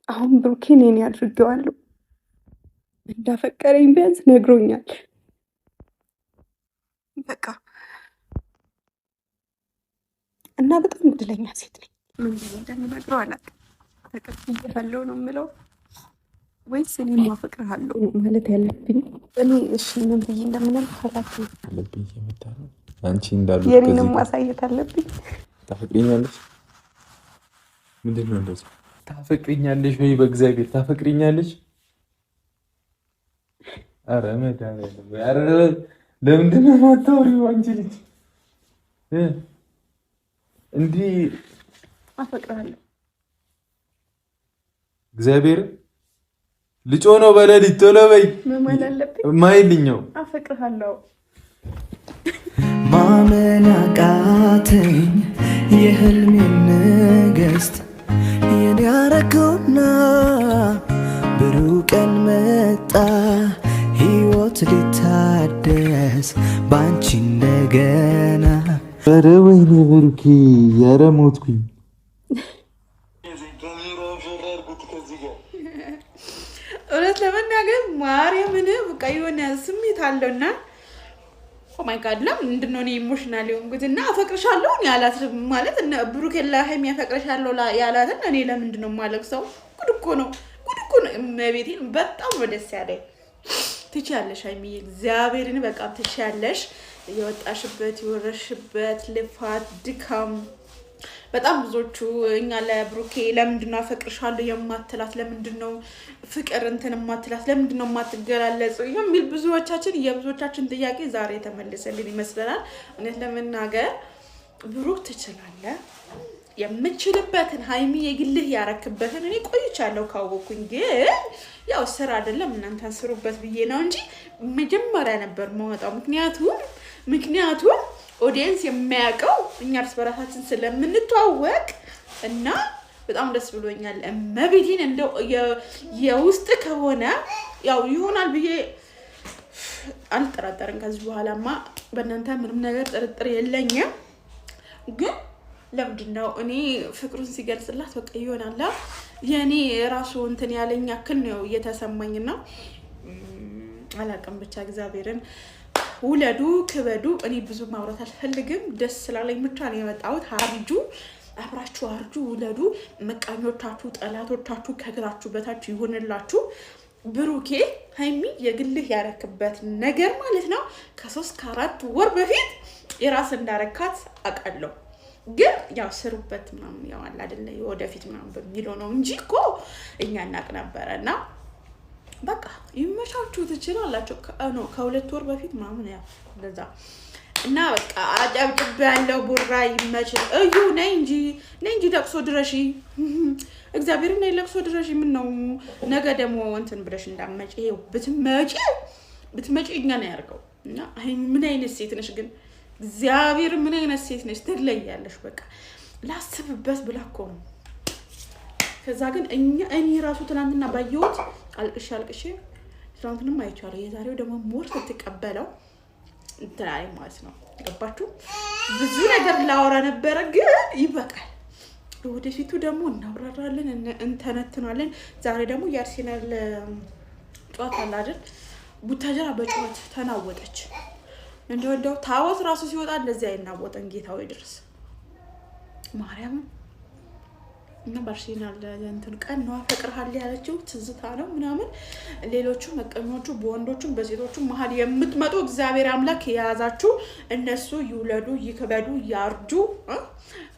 አሁን ብሩኬን እኔ አድርጌዋለሁ። እንዳፈቀረኝ ቢያንስ ነግሮኛል። በቃ እና በጣም እድለኛ ሴት ነኝ። ምን ብዬ እንደምነግረው አላውቅም። ተቀብያለሁ ነው የምለው ወይስ እኔም አፈቅርሃለሁ ማለት ያለብኝ? እኔ እሺ ምን ብዬ እንደምነግረው አላውቅም። አለብኝ የመጣ ነው አንቺ እንዳሉ የኔንም ማሳየት አለብኝ። ታፈቅሪኛለሽ? ምንድን ነው እንደዚህ? ታፈቅሪኛለሽ ወይ? በእግዚአብሔር ታፈቅሪኛለሽ? አረ መድኃኒዓለም አረ ለምንድን ነው የማታወሪው? አንቺ ልጅ እንዲህ አፈቅርሃለሁ። እግዚአብሔር ልጮ ነው በሌሊት ቶሎ በይ። ምን አለብኝ? ማይልኛው አፈቅርሃለሁ። ማመን አቃተኝ የህልሜን ንግሥት የኔ ያረገውና ብሩህ ቀን መጣ ሕይወት ሊታደስ ባንቺ እንደገና። ኧረ ወይኔ ብሩኬ ኧረ ሞትኩኝ። እውነት ለመናገር ማርያምን በቃ የሆነ ስሜት አለውና ኦማይ ጋድ ለምንድን ነው እኔ ኢሞሽናል የሆንኩት? እና አፈቅርሻለሁ ያላት ማለት እነ ብሩኬ ለሀይሚ ያፈቅርሻለሁ ያላትን እኔ ለምንድን ነው የማለቅሰው? ጉድ እኮ ነው፣ ጉድ እኮ ነው። እመቤቴን በጣም ነው ደስ ያለኝ። ትችያለሽ ሀይሚዬ፣ እግዚአብሔርን በቃ ትችያለሽ። የወጣሽበት የወረሽበት ልፋት ድካም በጣም ብዙዎቹ እኛ ለብሩኬ ለምንድን ነው አፈቅርሻለሁ የማትላት ለምንድን ነው ፍቅር እንትን የማትላት ለምንድን ነው የማትገላለጽ የሚል የብዙዎቻችን ጥያቄ ዛሬ ተመልሰልን ይመስለናል። እውነት ለመናገር ብሩክ ትችላለህ፣ የምችልበትን ሀይሚ የግልህ ያረክበትን እኔ ቆይቻለሁ ካወኩኝ፣ ግን ያው ስራ አይደለም እናንተ ስሩበት ብዬ ነው እንጂ መጀመሪያ ነበር ማወጣው። ምክንያቱም ኦዲየንስ የሚያውቀው እኛ እርስ በራሳችን ስለምንተዋወቅ እና በጣም ደስ ብሎኛል። እመቤቴን እንደው የውስጥ ከሆነ ያው ይሆናል ብዬ አልጠራጠርም። ከዚህ በኋላማ በእናንተ ምንም ነገር ጥርጥር የለኝም። ግን ለምንድን ነው እኔ ፍቅሩን ሲገልጽላት በቃ ይሆናል የኔ ራሱ እንትን ያለኝ ያክል ነው እየተሰማኝና አላውቅም። ብቻ እግዚአብሔርን ውለዱ ክበዱ። እኔ ብዙ ማውራት አልፈልግም። ደስ ስላለኝ ብቻ ነው የመጣሁት። አብራችሁ አርጁ፣ ውለዱ። መቃኞቻችሁ፣ ጠላቶቻችሁ ከእግራችሁ በታች ይሆንላችሁ። ብሩኬ ሀይሚ የግልህ ያረክበት ነገር ማለት ነው ከ3 ከ4 ወር በፊት የራስ እንዳረካት አውቃለሁ። ግን ያው ስሩበት ምናምን ያው አለ አይደለ ወደፊት ምናምን በሚለው ነው እንጂ እኮ እኛ እናቅ ነበረ። እና በቃ ይመቻችሁ ትችላላችሁ። ከ2 ወር በፊት ምናምን ያው እንደዛ እና በቃ አጨብጭብ ያለው ቡራ ይመችል። እዩ ነይ እንጂ ለቅሶ ድረሺ። እግዚአብሔር ነይ ለቅሶ ድረሺ። ምን ነው ነገ ደግሞ እንትን ብለሽ እንዳመጪ ይሄው ብትመጪ እኛ ነው ያርገው። እና አይ ምን አይነት ሴት ነሽ ግን እግዚአብሔር ምን አይነት ሴት ነሽ? ትለያለሽ። በቃ ላስብበት ብላ እኮ ነው። ከዛ ግን እኔ ራሱ ትናንትና ባየሁት አልቅሼ ትናንትንም አይቻለሁ። የዛሬው ደግሞ ሞር ስትቀበለው እንትናይ ማለት ነው። ገባችሁ? ብዙ ነገር ላወራ ነበረ ግን ይበቃል። ወደፊቱ ደግሞ እናብራራለን፣ እንተነትናለን። ዛሬ ደግሞ የአርሴናል ጨዋታ አለ አይደል? ቡታጀራ በጨዋታ ተናወጠች። እንደው ታወት ራሱ ሲወጣ እንደዚህ አይናወጠን ጌታው ይድረስ ማርያም። እና በአርሴናል እንትን ቀን ነው አፈቅርሃለሁ ያለችው ትዝታ ነው ምናምን። ሌሎቹ መቀኞቹ በወንዶቹም በሴቶቹም መሀል የምትመጡ እግዚአብሔር አምላክ የያዛችሁ እነሱ ይውለዱ ይክበዱ ያርጁ።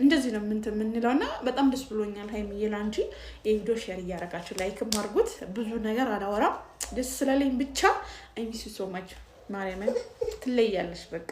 እንደዚህ ነው የምንለውና በጣም ደስ ብሎኛል። ሀይሚዬ ላንቺ የቪዲዮ ሼር እያደረጋችሁ ላይክም አድርጉት። ብዙ ነገር አላወራም ደስ ስላለኝ ብቻ። አይ ሚስ ዩ ሶ ማች ማርያምን ትለያለሽ በቃ